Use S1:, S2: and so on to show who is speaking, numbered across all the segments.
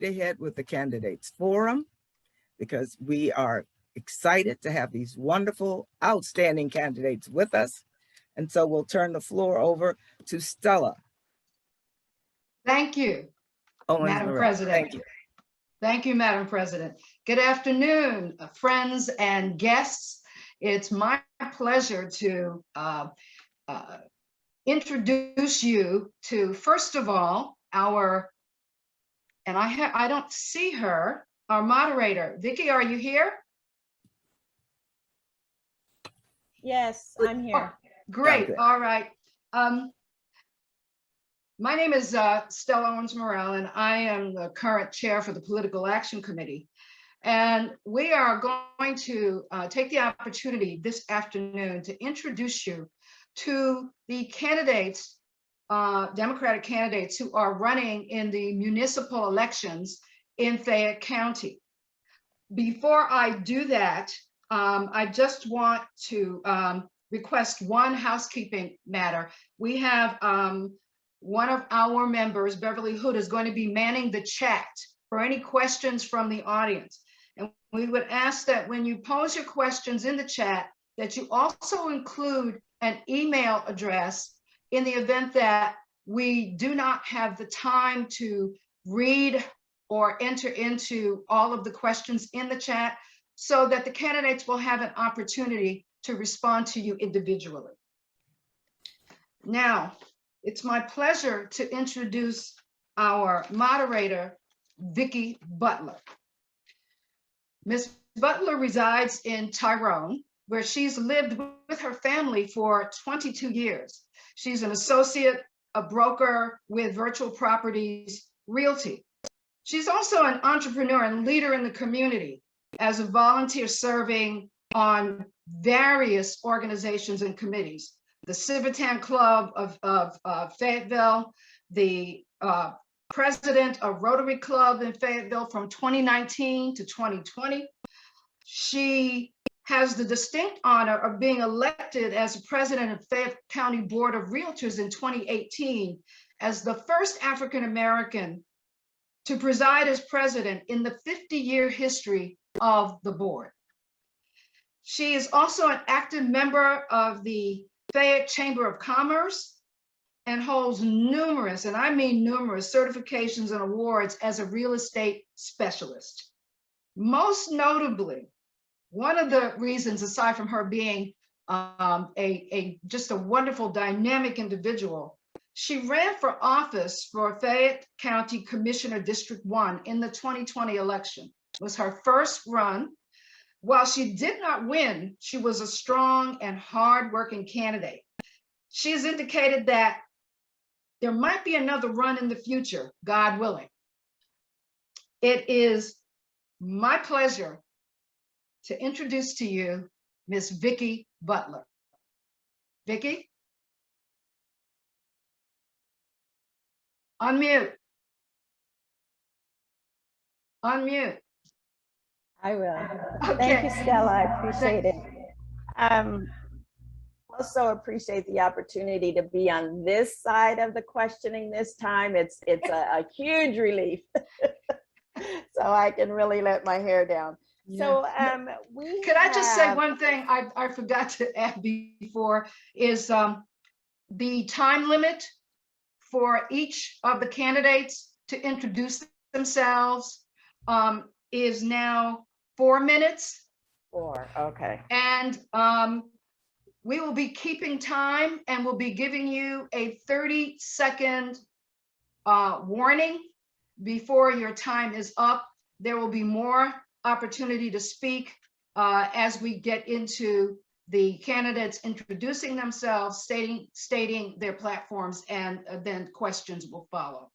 S1: ahead with the candidates forum because we are excited to have these wonderful, outstanding candidates with us. And so we'll turn the floor over to Stella.
S2: Thank you, Madam President.
S1: Thank you.
S2: Thank you, Madam President. Good afternoon, friends and guests. It's my pleasure to introduce you to, first of all, our, and I don't see her, our moderator. Vicki, are you here?
S3: Yes, I'm here.
S2: Oh, great. All right. My name is Stella Owens-Morell, and I am the current chair for the Political Action Committee. And we are going to take the opportunity this afternoon to introduce you to the candidates, Democratic candidates who are running in the municipal elections in Fayette County. Before I do that, I just want to request one housekeeping matter. We have one of our members, Beverly Hood, is going to be manning the chat for any questions from the audience. And we would ask that when you pose your questions in the chat, that you also include an email address in the event that we do not have the time to read or enter into all of the questions in the chat, so that the candidates will have an opportunity to respond to you individually. Now, it's my pleasure to introduce our moderator, Vicki Butler. Ms. Butler resides in Tyrone, where she's lived with her family for 22 years. She's an associate, a broker with Virtual Properties Realty. She's also an entrepreneur and leader in the community as a volunteer serving on various organizations and committees. The Civitan Club of Fayetteville, the president of Rotary Club in Fayetteville from 2019 to 2020. She has the distinct honor of being elected as president of Fayette County Board of Realtors in 2018 as the first African-American to preside as president in the 50-year history of the board. She is also an active member of the Fayette Chamber of Commerce and holds numerous, and I mean numerous, certifications and awards as a real estate specialist. Most notably, one of the reasons, aside from her being just a wonderful, dynamic individual, she ran for office for Fayette County Commissioner District 1 in the 2020 election. It was her first run. While she did not win, she was a strong and hardworking candidate. She has indicated that there might be another run in the future, God willing. It is my pleasure to introduce to you Ms. Vicki Butler. Vicki? Unmute. Unmute.
S3: I will.
S2: Okay.
S3: Thank you, Stella. I appreciate it. Also appreciate the opportunity to be on this side of the questioning this time. It's a huge relief. So I can really let my hair down. So
S2: could I just say one thing I forgot to add before is the time limit for each of the candidates to introduce themselves is now 4 minutes.
S3: 4, okay.
S2: And we will be keeping time and we'll be giving you a 30-second warning before your time is up. There will be more opportunity to speak as we get into the candidates introducing themselves, stating their platforms, and then questions will follow.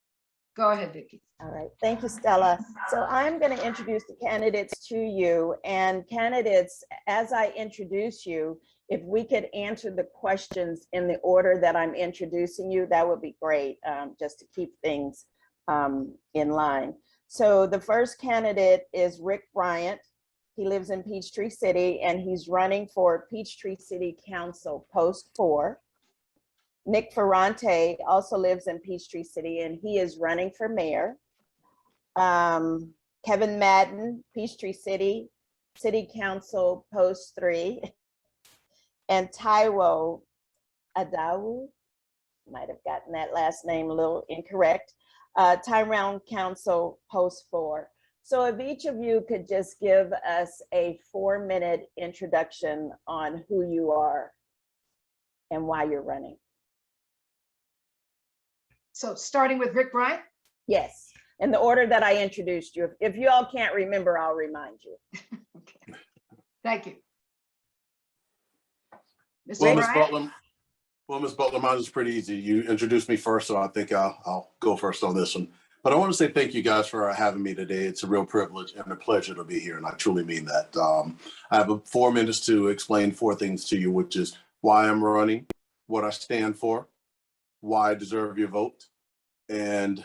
S2: Go ahead, Vicki.
S3: All right, thank you, Stella. So I'm going to introduce the candidates to you, and candidates, as I introduce you, if we could answer the questions in the order that I'm introducing you, that would be great, just to keep things in line. So the first candidate is Rick Bryant. He lives in Peachtree City, and he's running for Peachtree City Council, Post 4. Nick Ferrante also lives in Peachtree City, and he is running for mayor. Kevin Madden, Peachtree City, City Council, Post 3, and Taiwo, Idowu, might have gotten that last name a little incorrect, Tyrone Council, Post 4. So if each of you could just give us a 4-minute introduction on who you are and why you're running.
S2: So starting with Rick Bryant.
S3: Yes, in the order that I introduced you. If you all can't remember, I'll remind you.
S2: Okay. Thank you. Mr.
S4: Well, Ms.
S2: Bryant?
S4: Butler, Ms. Butler, mine is pretty easy. You introduced me first, so I think I'll go first on this one. But I want to say thank you guys for having me today. It's a real privilege and a pleasure to be here, and I truly mean that. I have 4 minutes to explain 4 things to you, which is why I'm running, what I stand for, why I deserve your vote, and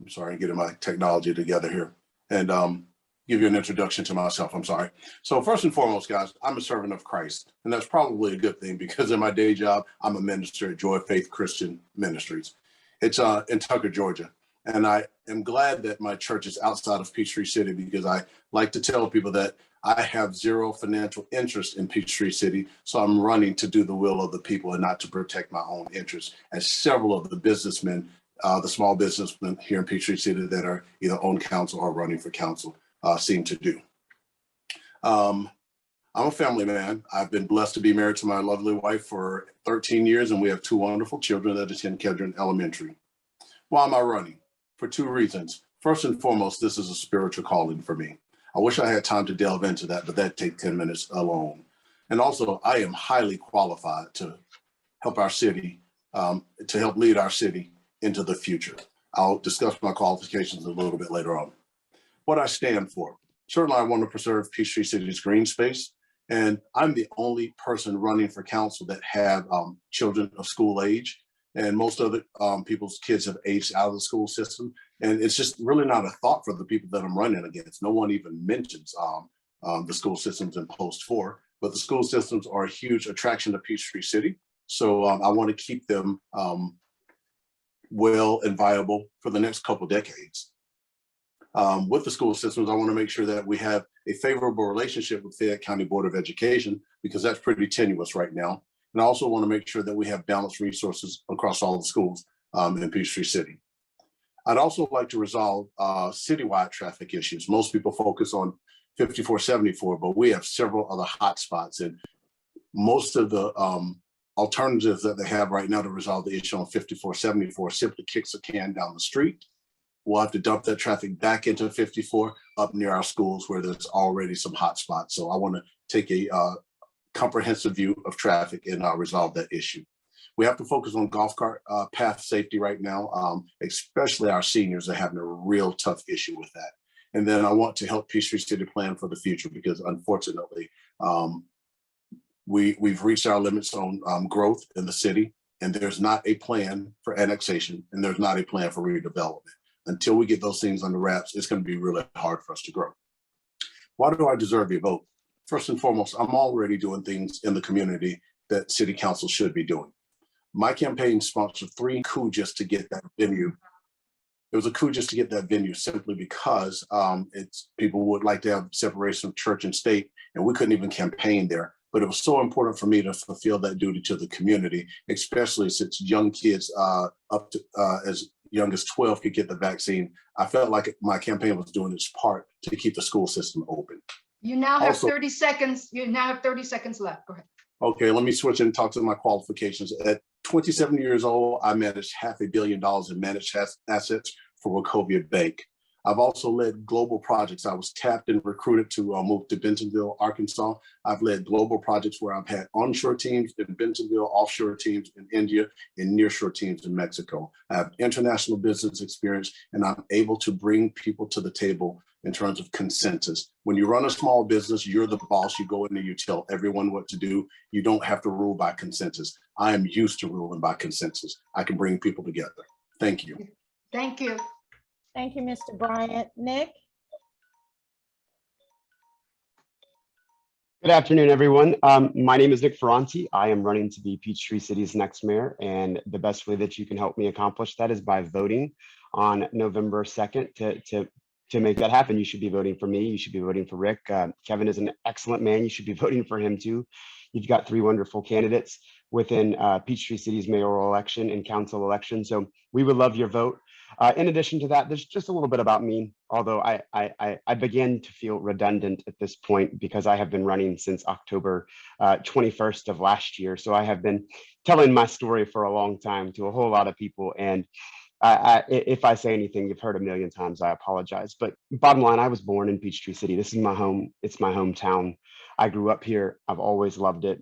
S4: I'm sorry, I'm getting my technology together here, and give you an introduction to myself. I'm sorry. So first and foremost, guys, I'm a servant of Christ, and that's probably a good thing because in my day job, I'm a minister at Joy of Faith Christian Ministries. It's in Tucker, Georgia. And I am glad that my church is outside of Peachtree City because I like to tell people that I have zero financial interest in Peachtree City. So I'm running to do the will of the people and not to protect my own interests, as several of the businessmen, the small businessmen here in Peachtree City that are either on council or running for council seem to do. I'm a family man. I've been blessed to be married to my lovely wife for 13 years, and we have 2 wonderful children that attend Kedron Elementary. Why am I running? For 2 reasons. First and foremost, this is a spiritual calling for me. I wish I had time to delve into that, but that'd take 10 minutes alone. And also, I am highly qualified to help our city, to help lead our city into the future. I'll discuss my qualifications a little bit later on. What I stand for. Certainly, I want to preserve Peachtree City's green space, and I'm the only person running for council that have children of school age, and most other people's kids have aged out of the school system, and it's just really not a thought for the people that I'm running against. No one even mentions the school systems in Post 4, but the school systems are a huge attraction to Peachtree City, so I want to keep them well and viable for the next couple decades. With the school systems, I want to make sure that we have a favorable relationship with Fayette County Board of Education, because that's pretty tenuous right now. And I also want to make sure that we have balanced resources across all the schools in Peachtree City. I'd also like to resolve citywide traffic issues. Most people focus on 5474, but we have several other hot spots, and most of the alternatives that they have right now to resolve the issue on 5474 simply kicks a can down the street. We'll have to dump that traffic back into 54 up near our schools where there's already some hot spots. So I want to take a comprehensive view of traffic and resolve that issue. We have to focus on golf cart path safety right now, especially our seniors are having a real tough issue with that. And then I want to help Peachtree City plan for the future because unfortunately, we've reached our limits on growth in the city, and there's not a plan for annexation, and there's not a plan for redevelopment. Until we get those things under wraps, it's going to be really hard for us to grow. Why do I deserve your vote? First and foremost, I'm already doing things in the community that city council should be doing. My campaign sponsored 3 coups just to get that venue. It was a coup just to get that venue simply because people would like to have separation of church and state, and we couldn't even campaign there. But it was so important for me to fulfill that duty to the community, especially since young kids up to as young as 12 could get the vaccine. I felt like my campaign was doing its part to keep the school system open.
S2: You now have
S4: Also,
S2: 30 seconds. You now have 30 seconds left. Go ahead.
S4: Okay, let me switch and talk to my qualifications. At 27 years old, I managed $500 million in managed assets for Wachovia Bank. I've also led global projects. I was tapped and recruited to move to Bentonville, Arkansas. I've led global projects where I've had onshore teams in Bentonville, offshore teams in India, and nearshore teams in Mexico. I have international business experience, and I'm able to bring people to the table in terms of consensus. When you run a small business, you're the boss. You go in and you tell everyone what to do. You don't have to rule by consensus. I am used to ruling by consensus. I can bring people together. Thank you.
S2: Thank you.
S3: Thank you, Mr. Bryant. Nick?
S5: Good afternoon, everyone. My name is Nick Ferranti. I am running to be Peachtree City's next mayor, and the best way that you can help me accomplish that is by voting on November 2nd to make that happen. You should be voting for me. You should be voting for Rick. Kevin is an excellent man. You should be voting for him too. You've got three wonderful candidates within Peachtree City's mayoral election and council election. So we would love your vote. In addition to that, there's just a little bit about me, although I began to feel redundant at this point because I have been running since October 21st of last year. So I have been telling my story for a long time to a whole lot of people. And if I say anything you've heard a million times, I apologize. But bottom line, I was born in Peachtree City. This is my home. It's my hometown. I grew up here. I've always loved it.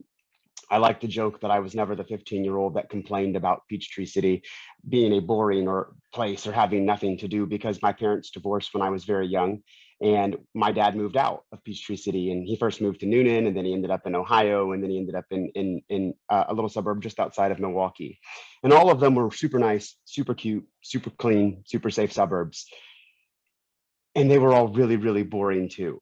S5: I like to joke that I was never the 15-year-old that complained about Peachtree City being a boring place or having nothing to do, because my parents divorced when I was very young, and my dad moved out of Peachtree City, and he first moved to Noonan, and then he ended up in Ohio, and then he ended up in a little suburb just outside of Milwaukee. And all of them were super nice, super cute, super clean, super safe suburbs. And they were all really, really boring too.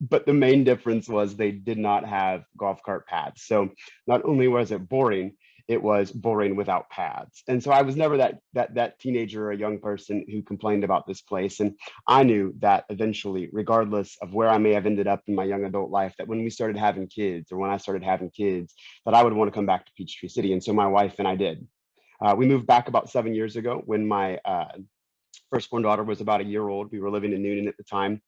S5: But the main difference was they did not have golf cart paths. So not only was it boring, it was boring without paths. And so I was never that teenager or young person who complained about this place. And I knew that eventually, regardless of where I may have ended up in my young adult life, that when we started having kids, or when I started having kids, that I would want to come back to Peachtree City. And so my wife and I did. We moved back about 7 years ago when my firstborn daughter was about a year old. We were living in Noonan at the time.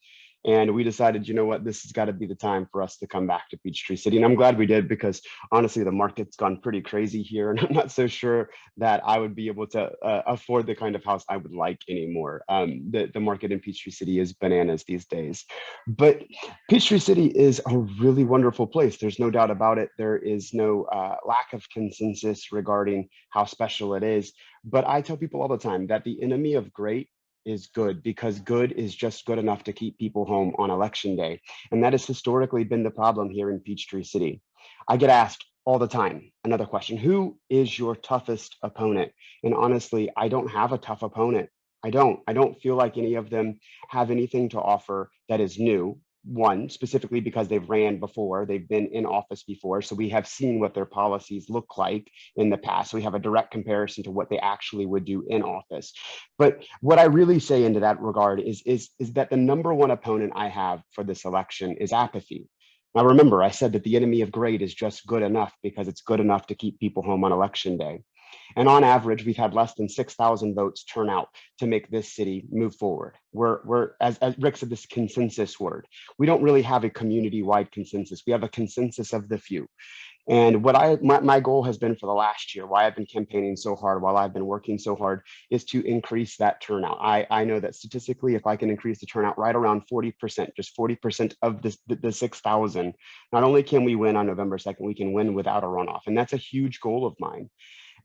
S5: And we decided, you know what, this has got to be the time for us to come back to Peachtree City. And I'm glad we did, because honestly, the market's gone pretty crazy here. And I'm not so sure that I would be able to afford the kind of house I would like anymore. The market in Peachtree City is bananas these days. But Peachtree City is a really wonderful place. There's no doubt about it. There is no lack of consensus regarding how special it is. But I tell people all the time that the enemy of great is good, because good is just good enough to keep people home on election day. And that has historically been the problem here in Peachtree City. I get asked all the time, another question, who is your toughest opponent? And honestly, I don't have a tough opponent. I don't feel like any of them have anything to offer that is new. One, specifically because they've ran before, they've been in office before, so we have seen what their policies look like in the past. So we have a direct comparison to what they actually would do in office. But what I really say into that regard is that the number one opponent I have for this election is apathy. Now, remember, I said that the enemy of great is just good enough, because it's good enough to keep people home on election day. And on average, we've had less than 6,000 votes turn out to make this city move forward. We're as Rick said, this consensus word. We don't really have a community-wide consensus. We have a consensus of the few. And what my goal has been for the last year, why I've been campaigning so hard, while I've been working so hard, is to increase that turnout. I know that statistically, if I can increase the turnout right around 40%, just 40% of the 6,000, not only can we win on November 2nd, we can win without a runoff. And that's a huge goal of mine.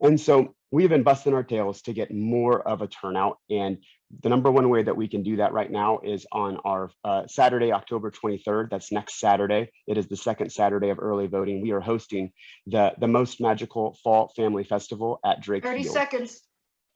S5: And so we've been busting our tails to get more of a turnout. And the number one way that we can do that right now is on our Saturday, October 23rd. That's next Saturday. It is the second Saturday of early voting. We are hosting the most magical fall family festival at Drake
S2: 30
S5: Field.
S2: seconds.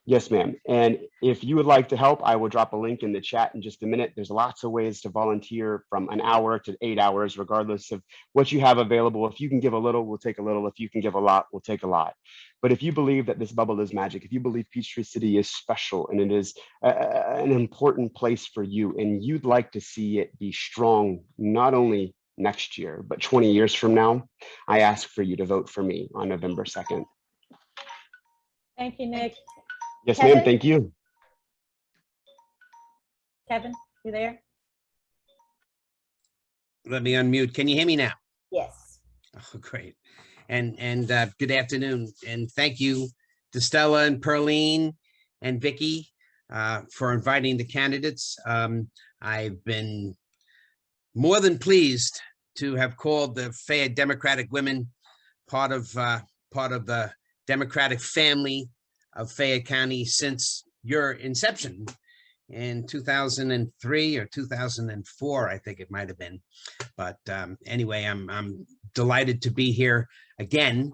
S5: Yes, ma'am. And if you would like to help, I will drop a link in the chat in just a minute. There's lots of ways to volunteer, from an hour to 8 hours, regardless of what you have available. If you can give a little, we'll take a little. If you can give a lot, we'll take a lot. But if you believe that this bubble is magic, if you believe Peachtree City is special and it is an important place for you, and you'd like to see it be strong, not only next year, but 20 years from now, I ask for you to vote for me on November 2nd.
S3: Thank you, Nick.
S5: Yes,
S3: Kevin?
S5: ma'am. Thank you.
S3: Kevin, you there?
S6: Let me unmute. Can you hear me now?
S3: Yes.
S6: Oh, great. And good afternoon. And thank you to Stella and Perline and Vicky for inviting the candidates. I've been more than pleased to have called the Fayette Democratic Women part of the Democratic family of Fayette County since your inception in 2003 or 2004, I think it might have been. But anyway, I'm delighted to be here again.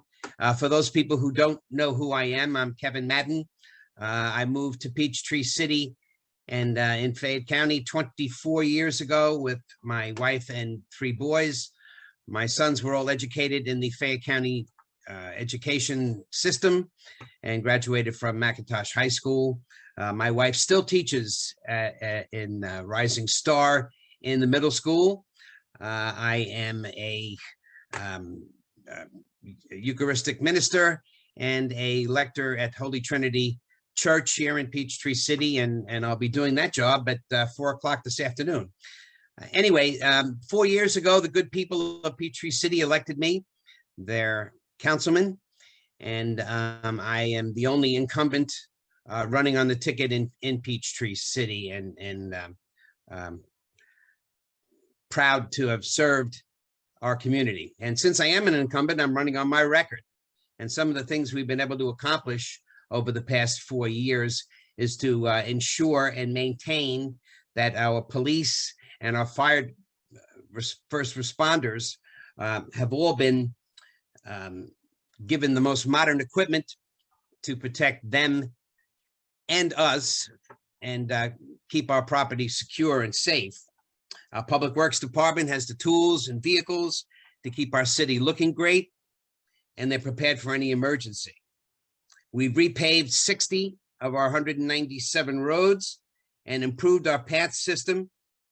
S6: For those people who don't know who I am, I'm Kevin Madden. I moved to Peachtree City and in Fayette County 24 years ago with my wife and 3 boys. My sons were all educated in the Fayette County education system and graduated from McIntosh High School. My wife still teaches in Rising Star in the middle school. I am a Eucharistic minister and a lector at Holy Trinity Church here in Peachtree City, and I'll be doing that job at 4 o'clock this afternoon. Anyway, 4 years ago, the good people of Peachtree City elected me their councilman, and I am the only incumbent running on the ticket in Peachtree City, and proud to have served our community. And since I am an incumbent, I'm running on my record. And some of the things we've been able to accomplish over the past 4 years is to ensure and maintain that our police and our fire first responders have all been given the most modern equipment to protect them and us and keep our property secure and safe. Our Public Works Department has the tools and vehicles to keep our city looking great, and they're prepared for any emergency. We've repaved 60 of our 197 roads and improved our path system,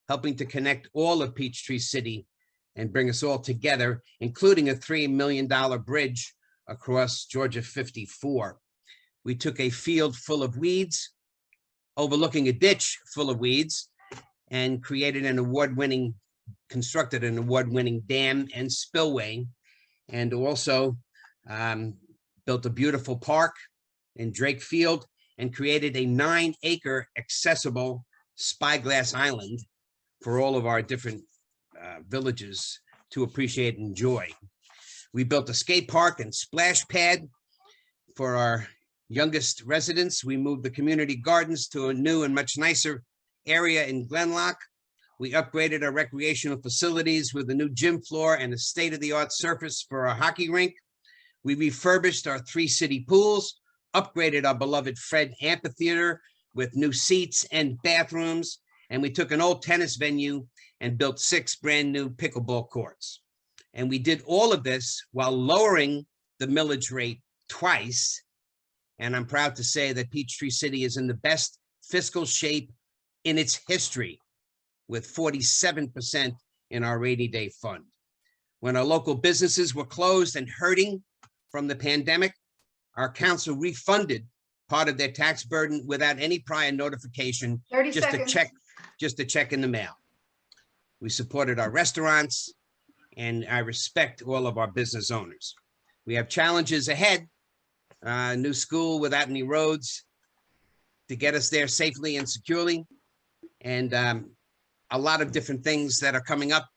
S6: helping to connect all of Peachtree City and bring us all together, including a $3 million bridge across Georgia 54. We took a field full of weeds, overlooking a ditch full of weeds, and created constructed an award-winning dam and spillway, and also built a beautiful park in Drake Field and created a 9-acre accessible spyglass island for all of our different villages to appreciate and enjoy. We built a skate park and splash pad for our youngest residents. We moved the community gardens to a new and much nicer area in Glenlock. We upgraded our recreational facilities with a new gym floor and a state-of-the-art surface for our hockey rink. We refurbished our 3 city pools, upgraded our beloved Fred Amphitheater with new seats and bathrooms, and we took an old tennis venue and built 6 brand new pickleball courts. And we did all of this while lowering the millage rate twice. And I'm proud to say that Peachtree City is in the best fiscal shape in its history, with 47% in our rainy day fund. When our local businesses were closed and hurting from the pandemic, our council refunded part of their tax burden without any prior notification,
S2: 30
S6: just
S2: seconds.
S6: a check in the mail. We supported our restaurants, and I respect all of our business owners. We have challenges ahead, new school without any roads to get us there safely and securely, and a lot of different things that are coming up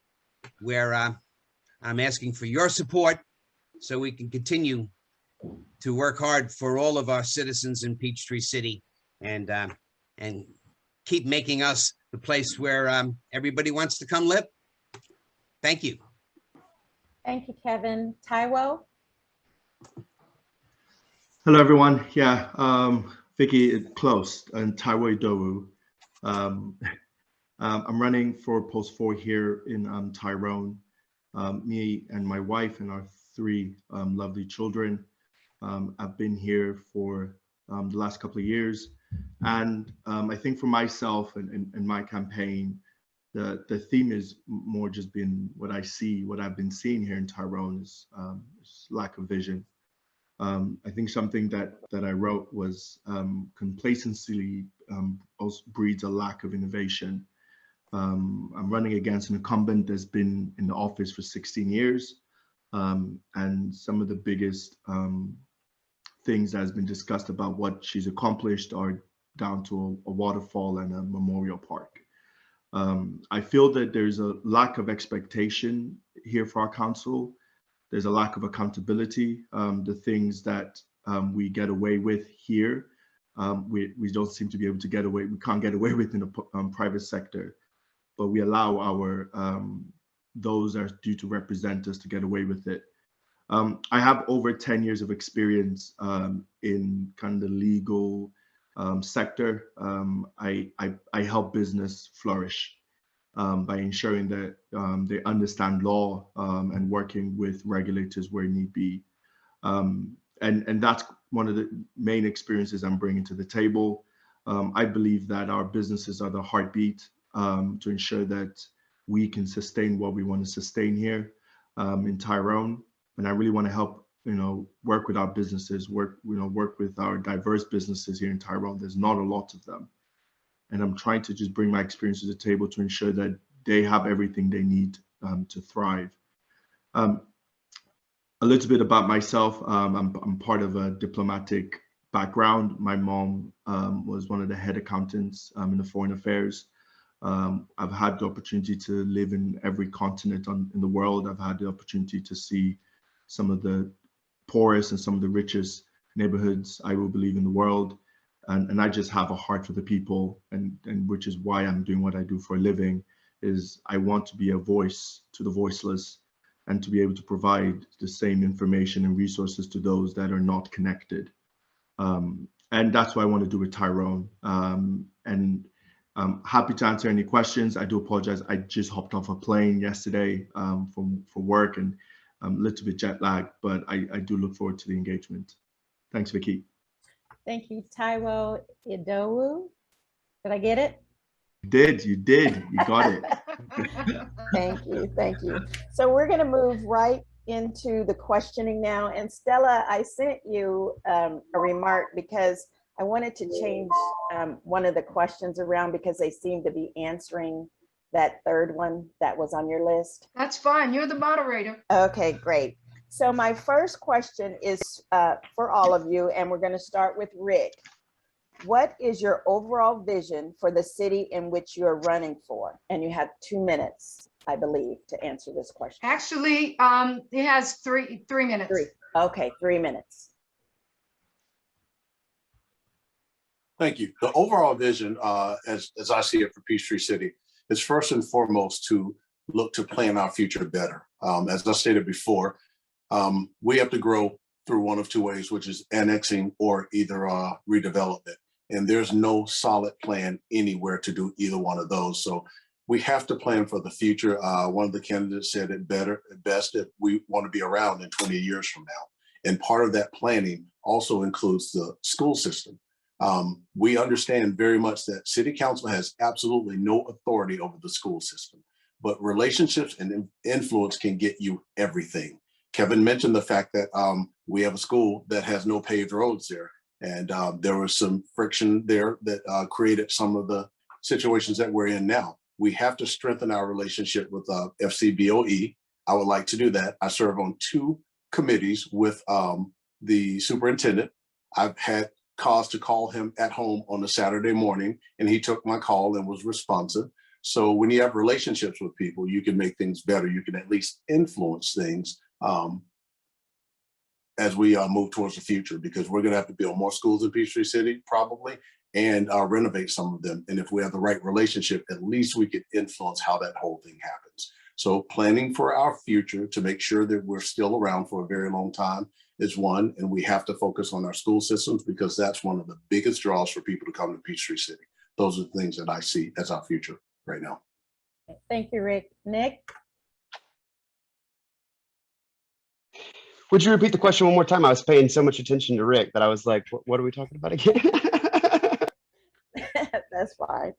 S6: where I'm asking for your support so we can continue to work hard for all of our citizens in Peachtree City and keep making us the place where everybody wants to come live. Thank you.
S3: Thank you, Kevin. Taiwo?
S7: Hello, everyone. Yeah, Vicky, close, and Taiwo Idowu. I'm running for post 4 here in Tyrone. Me and my wife and our 3 lovely children. I've been here for the last couple of years. And I think for myself and my campaign, the theme is more just been what I've been seeing here in Tyrone is lack of vision. I think something that I wrote was complacency also breeds a lack of innovation. I'm running against an incumbent that's been in the office for 16 years. And some of the biggest things that has been discussed about what she's accomplished are down to a waterfall and a memorial park. I feel that there's a lack of expectation here for our council. There's a lack of accountability. The things that we get away with here, we don't seem to be able to get away. We can't get away with in the private sector, but we allow our those that are due to represent us to get away with it. I have over 10 years of experience in kind of the legal sector. I help business flourish. by ensuring that they understand law and working with regulators where need be. And that's one of the main experiences I'm bringing to the table. I believe that our businesses are the heartbeat to ensure that we can sustain what we want to sustain here in Tyrone. And I really want to help, work with our businesses, work with our diverse businesses here in Tyrone. There's not a lot of them. And I'm trying to just bring my experience to the table to ensure that they have everything they need to thrive. A little bit about myself. I'm part of a diplomatic background. My mom was one of the head accountants in the foreign affairs. I've had the opportunity to live in every continent in the world. I've had the opportunity to see some of the poorest and some of the richest neighborhoods, I will believe, in the world. And I just have a heart for the people, and which is why I'm doing what I do for a living, is I want to be a voice to the voiceless and to be able to provide the same information and resources to those that are not connected. And that's what I want to do with Tyrone. And I'm happy to answer any questions. I do apologize. I just hopped off a plane yesterday for work, and I'm a little bit jet lagged, but I do look forward to the engagement. Thanks, Vicky.
S3: Thank you, Taiwo Idowu. Did I get it?
S7: You did, you got it.
S3: Thank you. So we're going to move right into the questioning now. And Stella, I sent you a remark because I wanted to change one of the questions around because they seem to be answering that third one that was on your list.
S2: That's fine. You're the moderator.
S3: Okay, great. So my first question is for all of you, and we're going to start with Rick. What is your overall vision for the city in which you're running for? And you have 2 minutes, I believe, to answer this question.
S2: Actually, it has three minutes.
S3: Okay, 3 minutes.
S4: Thank you. The overall vision, as I see it for Peachtree City, is first and foremost to look to plan our future better. As I stated before, we have to grow through one of two ways, which is annexing or either redevelopment. And there's no solid plan anywhere to do either one of those. So we have to plan for the future. One of the candidates said it best that we want to be around in 20 years from now. And part of that planning also includes the school system. We understand very much that city council has absolutely no authority over the school system, but relationships and influence can get you everything. Kevin mentioned the fact that we have a school that has no paved roads there. And there was some friction there that created some of the situations that we're in now. We have to strengthen our relationship with FCBOE. I would like to do that. I serve on 2 committees with the superintendent. I've had cause to call him at home on a Saturday morning, and he took my call and was responsive. So when you have relationships with people, you can make things better. You can at least influence things as we move towards the future, because we're going to have to build more schools in Peachtree City, probably, and renovate some of them. And if we have the right relationship, at least we could influence how that whole thing happens. So planning for our future to make sure that we're still around for a very long time is one, and we have to focus on our school systems because that's one of the biggest draws for people to come to Peachtree City. Those are the things that I see as our future right now.
S3: Thank you, Rick. Nick?
S5: Would you repeat the question one more time? I was paying so much attention to Rick that I was like, what are we talking about again?
S3: That's fine.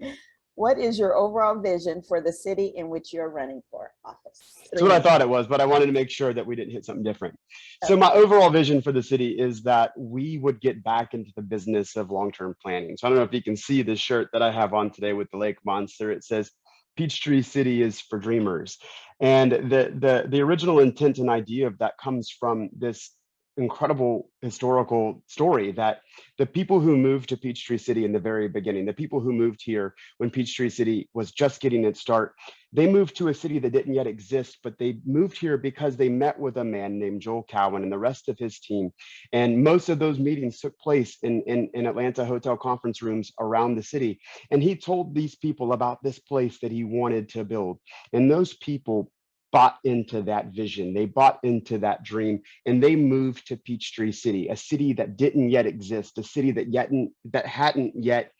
S3: What is your overall vision for the city in which you're running for office?
S5: That's what I thought it was, but I wanted to make sure that we didn't hit something different. So my overall vision for the city is that we would get back into the business of long-term planning. So I don't know if you can see this shirt that I have on today with the lake monster. It says, Peachtree City is for dreamers. And the original intent and idea of that comes from this incredible historical story that the people who moved to Peachtree City in the very beginning, the people who moved here when Peachtree City was just getting its start, they moved to a city that didn't yet exist, but they moved here because they met with a man named Joel Cowan and the rest of his team. And most of those meetings took place in Atlanta hotel conference rooms around the city. And he told these people about this place that he wanted to build. And those people bought into that vision. They bought into that dream, and they moved to Peachtree City, a city that didn't yet exist, a city that hadn't yet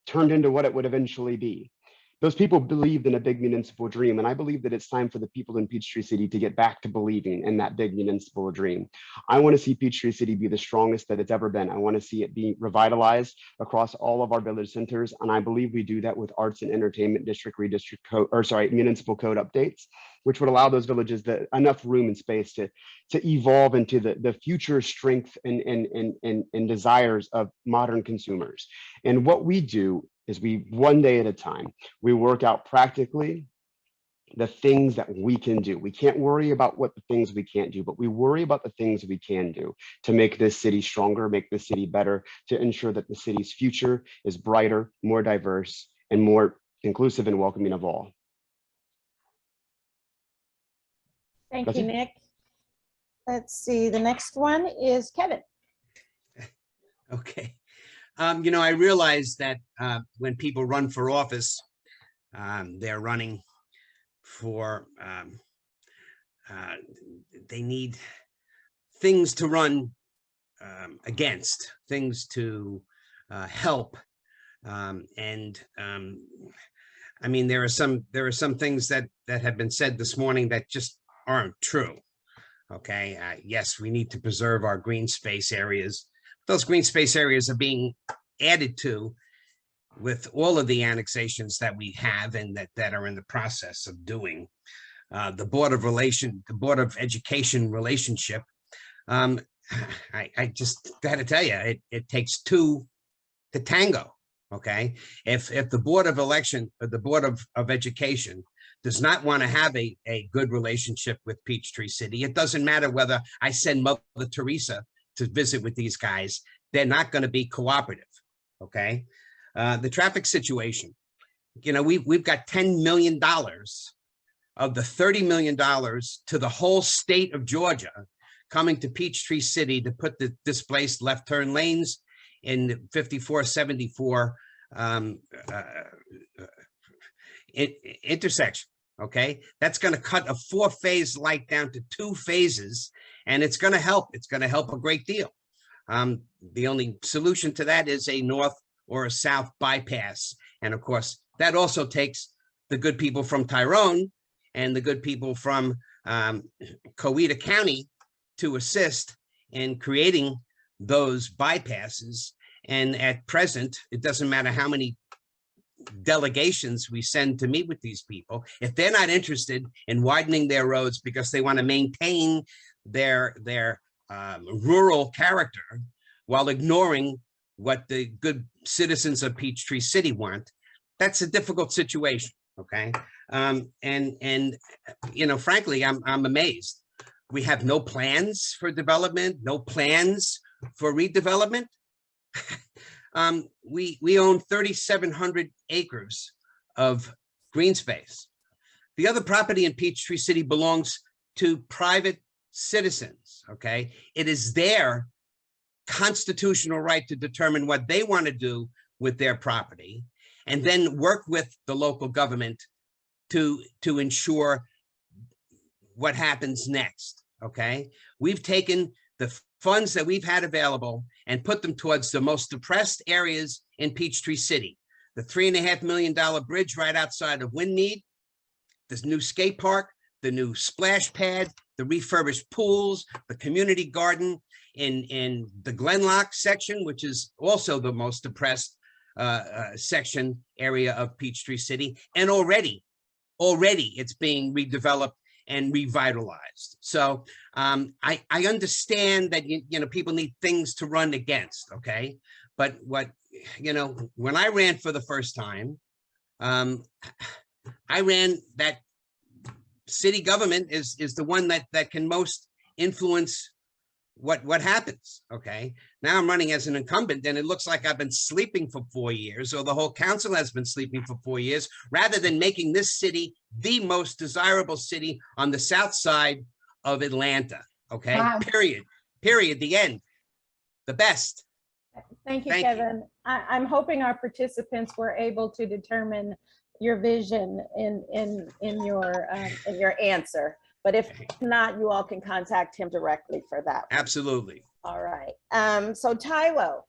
S5: turned into what it would eventually be. those people believed in a big municipal dream. And I believe that it's time for the people in Peachtree City to get back to believing in that big municipal dream. I want to see Peachtree City be the strongest that it's ever been. I want to see it be revitalized across all of our village centers. And I believe we do that with arts and entertainment district redistrict code, or sorry, municipal code updates, which would allow those villages enough room and space to evolve into the future strength and desires of modern consumers. And what we do is we, one day at a time, we work out practically the things that we can do. We can't worry about what the things we can't do, but we worry about the things we can do to make this city stronger, make this city better, to ensure that the city's future is brighter, more diverse, and more inclusive and welcoming of all.
S3: Thank
S5: That's
S3: you,
S5: it.
S3: Nick. Let's see, the next one is Kevin.
S6: Okay. You know, I realize that when people run for office, they're running for, they need things to run against, things to help. I mean, there are some things that have been said this morning that just aren't true. Okay. Yes, we need to preserve our green space areas. Those green space areas are being added to with all of the annexations that we have and that are in the process of doing. The Board of Education relationship. I just got to tell you, it takes two to tango. Okay, if the Board of Election or the Board of Education does not want to have a good relationship with Peachtree City, it doesn't matter whether I send Mother Teresa to visit with these guys, they're not going to be cooperative. Okay. The traffic situation, you know, we've got $10 million of the $30 million to the whole state of Georgia coming to Peachtree City to put the displaced left turn lanes in 5474 intersection. Okay, that's going to cut a 4-phase light down to 2 phases, and it's going to help. It's going to help a great deal. The only solution to that is a north or a south bypass, and of course that also takes the good people from Tyrone and the good people from Coweta County to assist in creating those bypasses. And at present, it doesn't matter how many delegations we send to meet with these people, if they're not interested in widening their roads because they want to maintain their rural character while ignoring what the good citizens of Peachtree City want, that's a difficult situation. Okay, and you know, frankly, I'm amazed. We have no plans for development, no plans for redevelopment. We own 3,700 acres of green space. The other property in Peachtree City belongs to private citizens. Okay, it is their constitutional right to determine what they want to do with their property, and then work with the local government to ensure what happens next. Okay, we've taken the funds that we've had available and put them towards the most depressed areas in Peachtree City. The $3.5 million bridge right outside of Windmead, this new skate park, the new splash pad, the refurbished pools, the community garden in the Glenlock section, which is also the most depressed section area of Peachtree City. And already it's being redeveloped and revitalized. So I understand that, you know, people need things to run against, okay? But what, you know, when I ran for the first time, I ran that city government is the one that can most influence what happens. Okay, now I'm running as an incumbent, and it looks like I've been sleeping for 4 years, or the whole council has been sleeping for 4 years, rather than making this city the most desirable city on the south side of Atlanta. Okay,
S2: Wow.
S6: period, the end, the best.
S3: Thank you,
S6: Thank you.
S3: Kevin. I'm hoping our participants were able to determine your vision in your answer. But if not, you all can contact him directly for that one.
S6: Absolutely.
S3: All right. So Taiwo.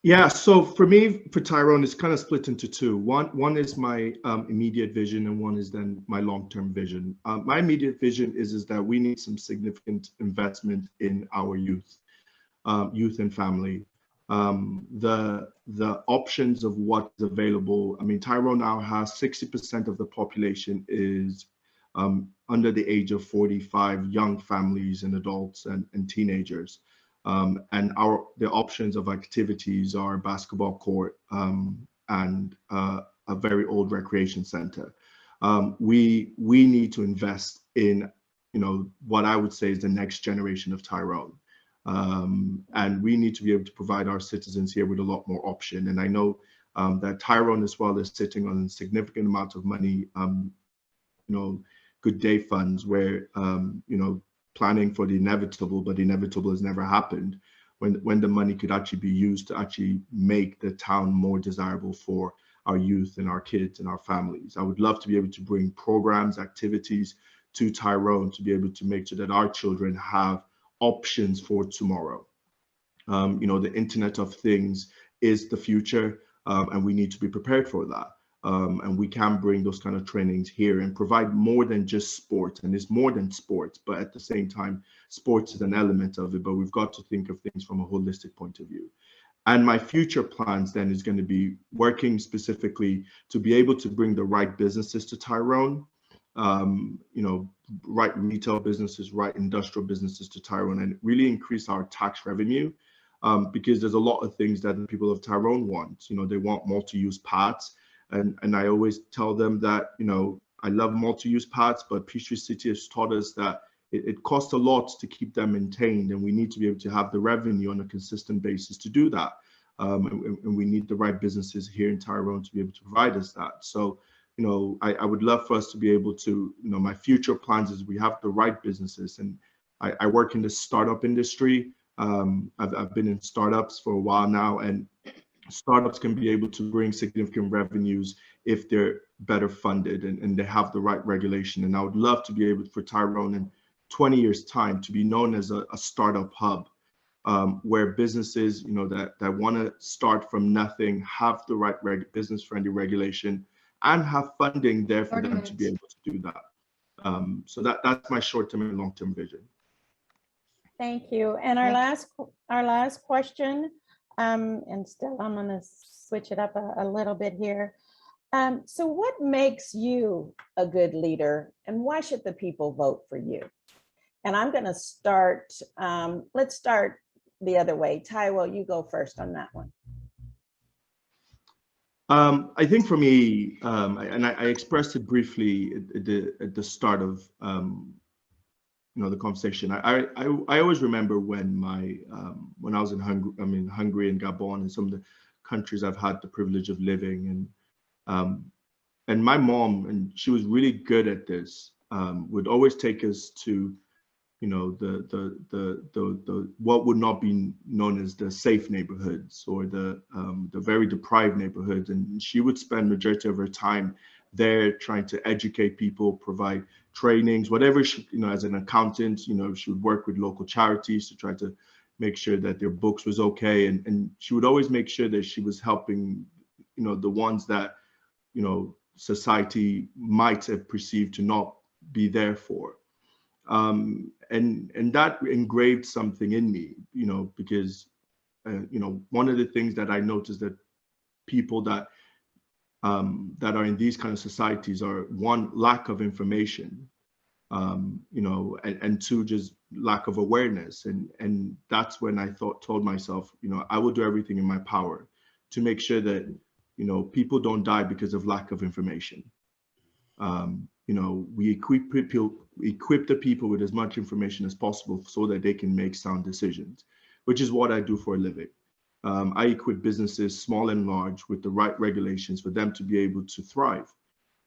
S7: Yeah, so for me, for Tyrone, it's kind of split into two. One is my immediate vision, and one is then my long-term vision. My immediate vision is that we need some significant investment in our youth and family. The options of what's available. I mean, Tyrone now has 60% of the population is under the age of 45, young families and adults and teenagers. And the options of activities are basketball court and a very old recreation center. We need to invest in, what I would say is the next generation of Tyrone. And we need to be able to provide our citizens here with a lot more option. And I know that Tyrone as well is sitting on a significant amount of money, good day funds where, planning for the inevitable, but the inevitable has never happened, when the money could actually be used to actually make the town more desirable for our youth and our kids and our families. I would love to be able to bring programs, activities to Tyrone to be able to make sure that our children have options for tomorrow. The Internet of Things is the future, and we need to be prepared for that. And we can bring those kind of trainings here and provide more than just sports. And it's more than sports, but at the same time, sports is an element of it, but we've got to think of things from a holistic point of view. And my future plans then is going to be working specifically to be able to bring the right businesses to Tyrone, right retail businesses, right industrial businesses to Tyrone, and really increase our tax revenue, because there's a lot of things that the people of Tyrone want. They want multi-use paths. And I always tell them that, I love multi-use paths, but Peachtree City has taught us that it costs a lot to keep them maintained, and we need to be able to have the revenue on a consistent basis to do that. And we need the right businesses here in Tyrone to be able to provide us that. So, I would love for us to be able to, my future plans is we have the right businesses. And I work in the startup industry. I've been in startups for a while now, and startups can be able to bring significant revenues if they're better funded and they have the right regulation. And I would love to be able for Tyrone in 20 years time to be known as a startup hub, where businesses, that want to start from nothing, have the right business friendly regulation and have funding there for them to be able to do that. So that's my short-term and long-term vision.
S3: Thank you. And our last question, and still I'm going to switch it up a little bit here. So what makes you a good leader, and why should the people vote for you? And I'm going to start, let's start the other way. Taiwo, you go first on that one.
S7: I think for me, and I expressed it briefly at the start of the conversation. I always remember when I was in Hungary and Gabon and some of the countries I've had the privilege of living, and my mom, and she was really good at this, would always take us to the what would not be known as the safe neighborhoods or the very deprived neighborhoods, and she would spend majority of her time there trying to educate people, provide trainings, whatever she, as an accountant, she would work with local charities to try to make sure that their books was okay, and she would always make sure that she was helping the ones that society might have perceived to not be there for. And that engraved something in me, because, one of the things that I noticed that people that are in these kind of societies are, one, lack of information, and two, just lack of awareness. And that's when I told myself, I will do everything in my power to make sure that, people don't die because of lack of information. We equip the people with as much information as possible so that they can make sound decisions, which is what I do for a living. I equip businesses, small and large, with the right regulations for them to be able to thrive.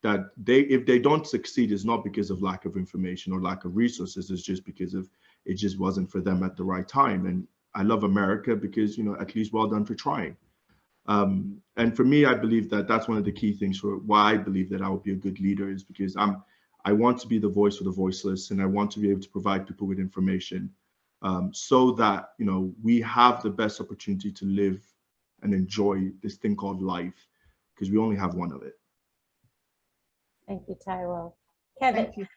S7: That if they don't succeed, it's not because of lack of information or lack of resources. It's just because it just wasn't for them at the right time. And I love America because, at least well done for trying. And for me, I believe that that's one of the key things for why I believe that I will be a good leader, is because I want to be the voice for the voiceless, and I want to be able to provide people with information, so that we have the best opportunity to live and enjoy this thing called life, because we only have one of it.
S3: Thank you, Taiwo. Kevin.
S2: Thank you.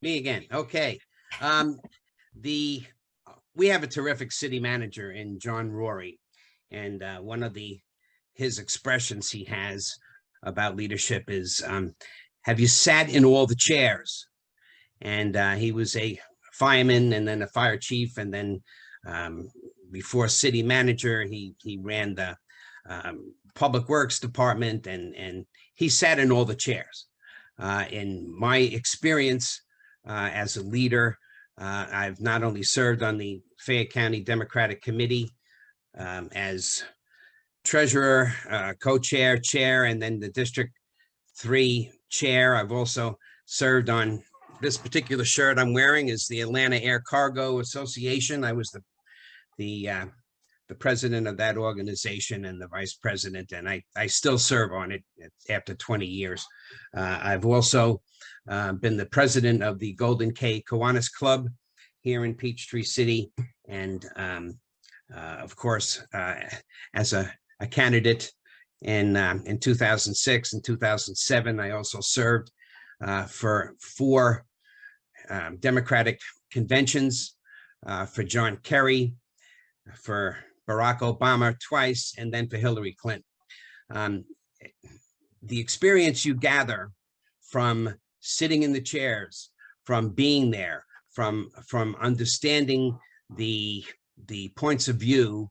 S6: Me again. Okay. We have a terrific city manager in John Rory, and one of his expressions he has about leadership is, have you sat in all the chairs? And he was a fireman and then a fire chief, and then before city manager, he ran the public works department, and he sat in all the chairs. In my experience as a leader, I've not only served on the Fayette County Democratic Committee as treasurer, co-chair, chair, and then the District 3 chair. I've also served on, this particular shirt I'm wearing is the Atlanta Air Cargo Association. I was the president of that organization and the vice president, and I still serve on it after 20 years. I've also been the president of the Golden K Kiwanis Club here in Peachtree City, and of course, as a candidate in 2006 and 2007, I also served for 4 Democratic conventions, for John Kerry, for Barack Obama twice, and then for Hillary Clinton. The experience you gather from sitting in the chairs, from being there, from understanding the points of view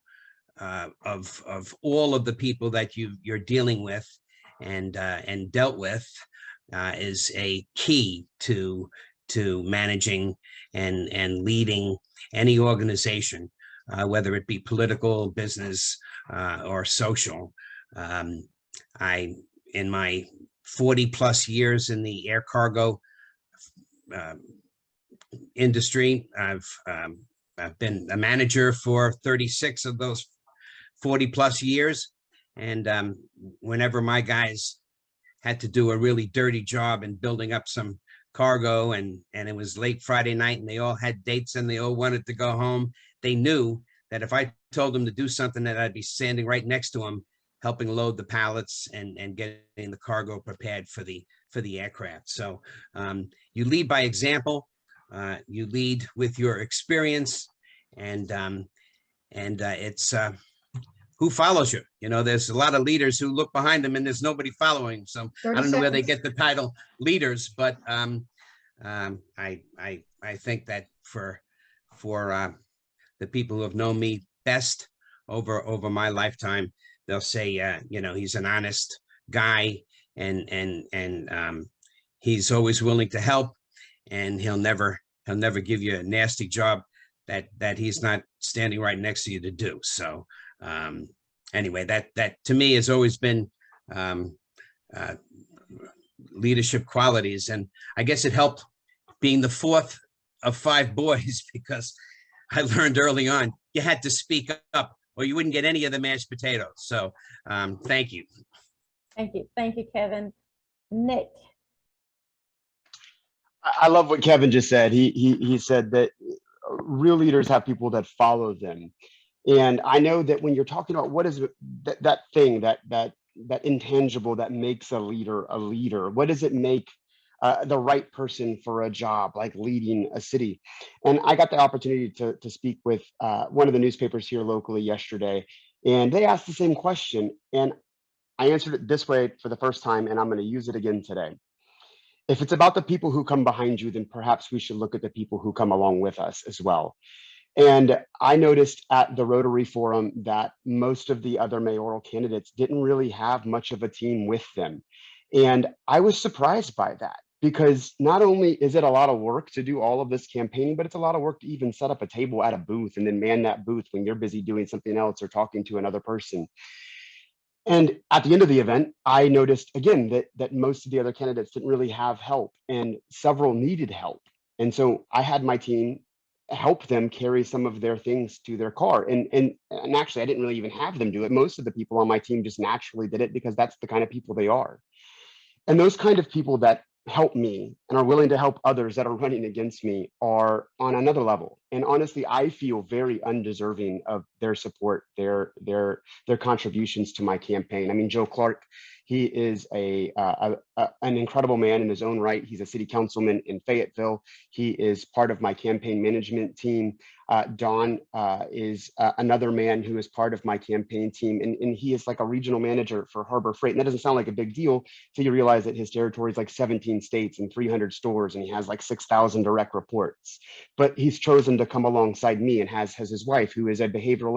S6: of all of the people that you're dealing with and dealt with is a key to managing and leading any organization, whether it be political, business, or social. In my 40+ years in the air cargo industry, I've been a manager for 36 of those 40+ years. And whenever my guys had to do a really dirty job in building up some cargo, and it was late Friday night and they all had dates and they all wanted to go home, they knew that if I told them to do something, that I'd be standing right next to them, helping load the pallets and getting the cargo prepared for the aircraft. So you lead by example, you lead with your experience, and it's who follows you. You know, there's a lot of leaders who look behind them and there's nobody following. So I don't know where they get the title leaders, but I think that for the people who have known me best over my lifetime, they'll say, you know, he's an honest guy, and he's always willing to help, and he'll never give you a nasty job that he's not standing right next to you to do. So anyway, that to me has always been leadership qualities, and I guess it helped being the 4th of 5 boys, because I learned early on you had to speak up or you wouldn't get any of the mashed potatoes. So thank you.
S3: Thank you, Kevin. Nick.
S5: I love what Kevin just said. He said that real leaders have people that follow them. And I know that when you're talking about what is that thing, that intangible that makes a leader, what does it make the right person for a job like leading a city? And I got the opportunity to speak with one of the newspapers here locally yesterday, and they asked the same question. And I answered it this way for the first time, and I'm going to use it again today. If it's about the people who come behind you, then perhaps we should look at the people who come along with us as well. And I noticed at the Rotary Forum that most of the other mayoral candidates didn't really have much of a team with them. And I was surprised by that, because not only is it a lot of work to do all of this campaigning, but it's a lot of work to even set up a table at a booth and then man that booth when you're busy doing something else or talking to another person. And at the end of the event, I noticed again that most of the other candidates didn't really have help, and several needed help. And so I had my team help them carry some of their things to their car. And actually, I didn't really even have them do it. Most of the people on my team just naturally did it because that's the kind of people they are. And those kind of people that help me and are willing to help others that are running against me are on another level. and honestly, I feel very undeserving of their support, their contributions to my campaign. I mean, Joe Clark, he is an incredible man in his own right. He's a city councilman in Fayetteville. He is part of my campaign management team. Don is another man who is part of my campaign team, and he is like a regional manager for Harbor Freight. And that doesn't sound like a big deal until you realize that his territory is like 17 states and 300 stores, and he has like 6,000 direct reports. But he's chosen to come alongside me, and has his wife, who is a behavioral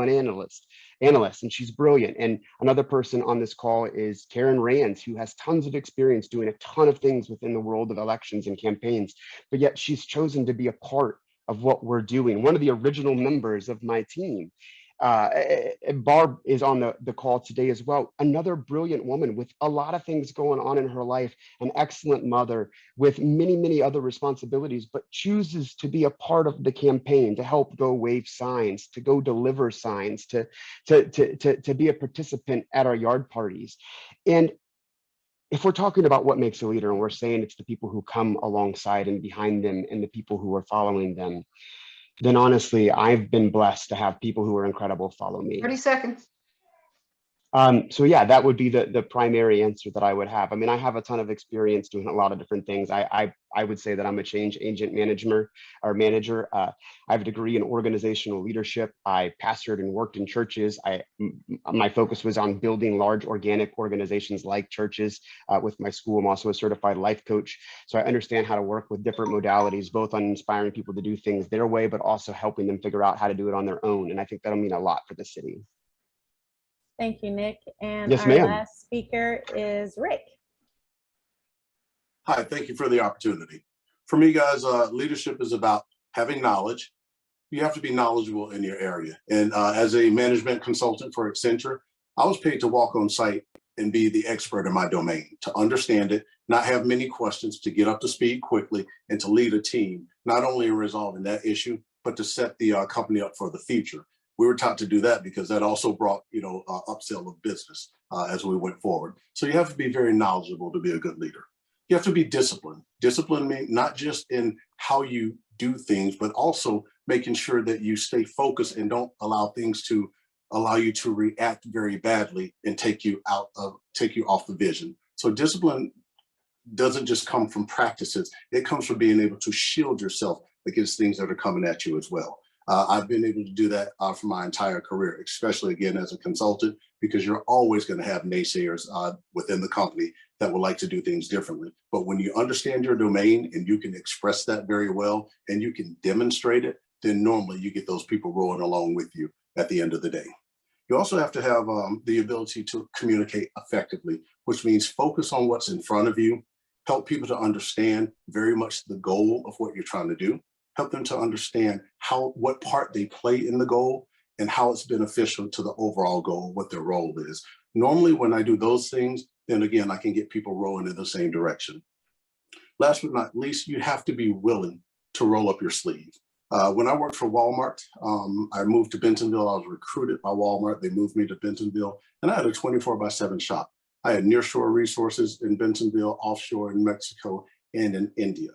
S5: analyst, and she's brilliant. And another person on this call is Karen Rands, who has tons of experience doing a ton of things within the world of elections and campaigns, but yet she's chosen to be a part of what we're doing. One of the original members of my team. Barb is on the call today as well. Another brilliant woman with a lot of things going on in her life, an excellent mother with many, many other responsibilities, but chooses to be a part of the campaign, to help go wave signs, to go deliver signs, to be a participant at our yard parties. And if we're talking about what makes a leader, and we're saying it's the people who come alongside and behind them and the people who are following them, then honestly, I've been blessed to have people who are incredible follow me.
S2: 30 seconds.
S5: So yeah, that would be the primary answer that I would have. I mean, I have a ton of experience doing a lot of different things. I would say that I'm a change agent manager. I have a degree in organizational leadership. I pastored and worked in churches. My focus was on building large organic organizations like churches. With my school, I'm also a certified life coach. So I understand how to work with different modalities, both on inspiring people to do things their way, but also helping them figure out how to do it on their own. And I think that'll mean a lot for the city.
S3: Thank you, Nick. And
S5: Yes,
S3: our
S5: ma'am.
S3: last speaker is Rick.
S4: Hi, thank you for the opportunity. For me, guys, leadership is about having knowledge. You have to be knowledgeable in your area. And as a management consultant for Accenture, I was paid to walk on site and be the expert in my domain, to understand it, not have many questions, to get up to speed quickly, and to lead a team, not only in resolving that issue, but to set the company up for the future. We were taught to do that because that also brought, upsell of business as we went forward. So you have to be very knowledgeable to be a good leader. You have to be disciplined. Discipline means not just in how you do things, but also making sure that you stay focused and don't allow things to allow you to react very badly and take you off the vision. So discipline doesn't just come from practices. It comes from being able to shield yourself against things that are coming at you as well. I've been able to do that for my entire career, especially again as a consultant, because you're always going to have naysayers within the company that would like to do things differently. But when you understand your domain and you can express that very well and you can demonstrate it, then normally you get those people rolling along with you at the end of the day. You also have to have the ability to communicate effectively, which means focus on what's in front of you, help people to understand very much the goal of what you're trying to do. Help them to understand what part they play in the goal and how it's beneficial to the overall goal, what their role is. Normally, when I do those things, then again, I can get people rolling in the same direction. Last but not least, you have to be willing to roll up your sleeve. When I worked for Walmart, I moved to Bentonville. I was recruited by Walmart. They moved me to Bentonville, and I had a 24/7 shop. I had nearshore resources in Bentonville, offshore in Mexico, and in India.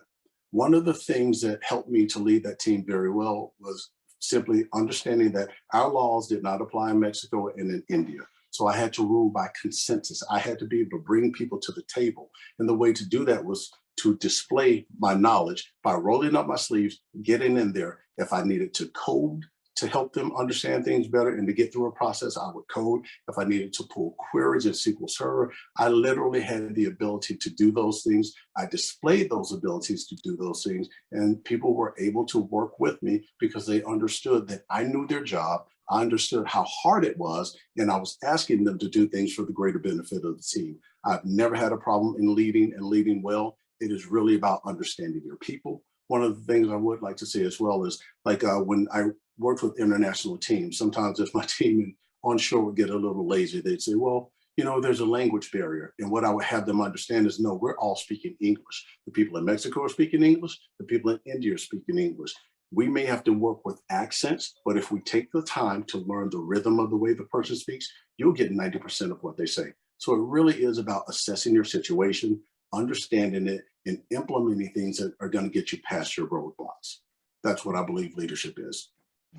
S4: One of the things that helped me to lead that team very well was simply understanding that our laws did not apply in Mexico and in India. So I had to rule by consensus. I had to be able to bring people to the table. And the way to do that was to display my knowledge by rolling up my sleeves, getting in there. If I needed to code to help them understand things better and to get through a process, I would code. If I needed to pull queries in SQL Server, I literally had the ability to do those things. I displayed those abilities to do those things, and people were able to work with me because they understood that I knew their job. I understood how hard it was, and I was asking them to do things for the greater benefit of the team. I've never had a problem in leading and leading well. It is really about understanding your people. One of the things I would like to say as well is when I worked with international teams, sometimes if my team onshore would get a little lazy, they'd say, well, there's a language barrier. And what I would have them understand is, no, we're all speaking English. The people in Mexico are speaking English. The people in India are speaking English. We may have to work with accents, but if we take the time to learn the rhythm of the way the person speaks, you'll get 90% of what they say. So it really is about assessing your situation, understanding it, and implementing things that are going to get you past your roadblocks. That's what I believe leadership is.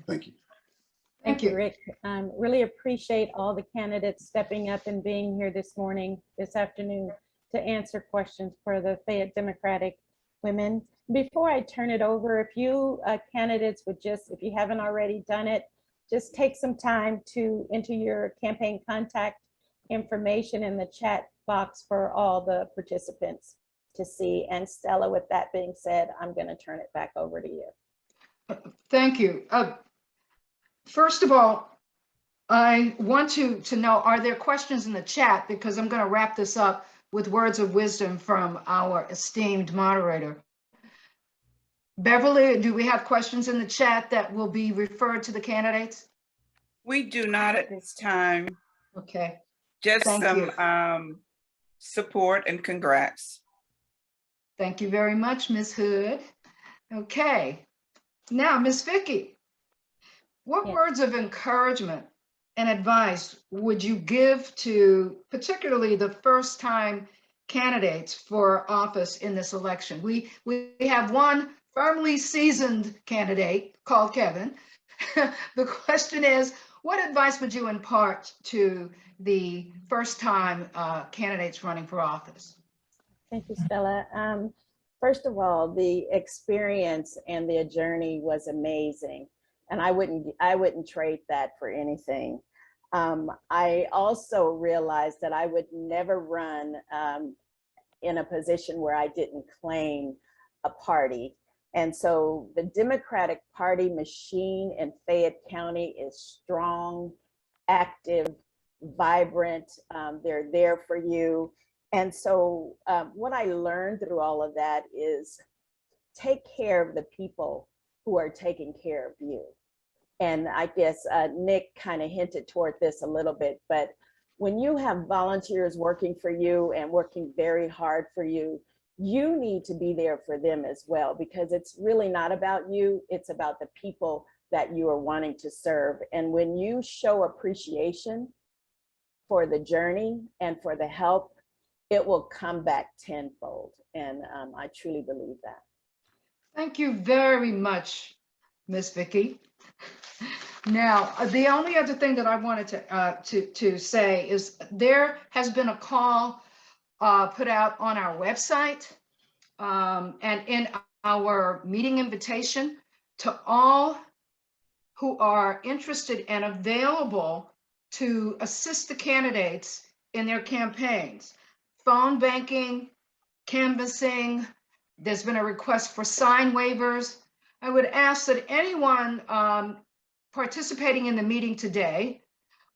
S4: Thank you.
S3: Thank you, Rick. Really appreciate all the candidates stepping up and being here this morning, this afternoon, to answer questions for the Fayette Democratic Women. Before I turn it over, if you candidates would just, if you haven't already done it, just take some time to enter your campaign contact information in the chat box for all the participants to see. And Stella, with that being said, I'm going to turn it back over to you.
S2: Thank you. First of all, I want to know, are there questions in the chat? Because I'm going to wrap this up with words of wisdom from our esteemed moderator. Beverly, do we have questions in the chat that will be referred to the candidates?
S8: We do not at this time.
S2: Okay.
S8: Just
S2: Thank you.
S8: some support and congrats.
S2: Thank you very much, Ms. Hood. Okay. Now, Ms. Vicki, what
S3: Yeah.
S2: words of encouragement and advice would you give to particularly the first-time candidates for office in this election? We have one firmly seasoned candidate called Kevin. The question is, what advice would you impart to the first-time candidates running for office?
S3: Thank you, Stella. First of all, the experience and the journey was amazing, and I wouldn't trade that for anything. I also realized that I would never run in a position where I didn't claim a party. And so the Democratic Party machine in Fayette County is strong, active, vibrant. They're there for you. And so what I learned through all of that is take care of the people who are taking care of you. And I guess Nick kind of hinted toward this a little bit, but when you have volunteers working for you and working very hard for you, you need to be there for them as well, because it's really not about you, it's about the people that you are wanting to serve. And when you show appreciation for the journey and for the help, it will come back tenfold. And I truly believe that.
S2: Thank you very much, Ms. Vicki. Now, the only other thing that I wanted to say is there has been a call put out on our website and in our meeting invitation to all who are interested and available to assist the candidates in their campaigns. Phone banking, canvassing, there's been a request for sign waivers. I would ask that anyone participating in the meeting today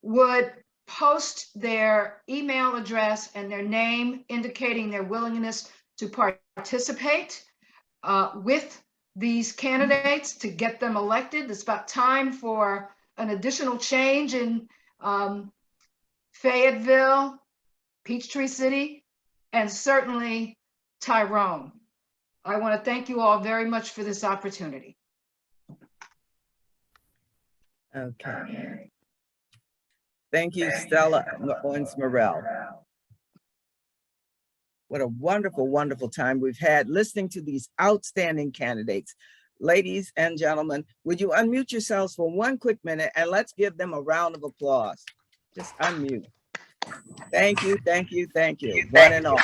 S2: would post their email address and their name indicating their willingness to participate with these candidates to get them elected. It's about time for an additional change in Fayetteville, Peachtree City, and certainly Tyrone. I want to thank you all very much for this opportunity.
S1: Okay. Thank you, Stella Owens-Morell. What a wonderful, wonderful time we've had listening to these outstanding candidates. Ladies and gentlemen, would you unmute yourselves for one quick minute and let's give them a round of applause. Just unmute. Thank you, thank you, thank you, one and all.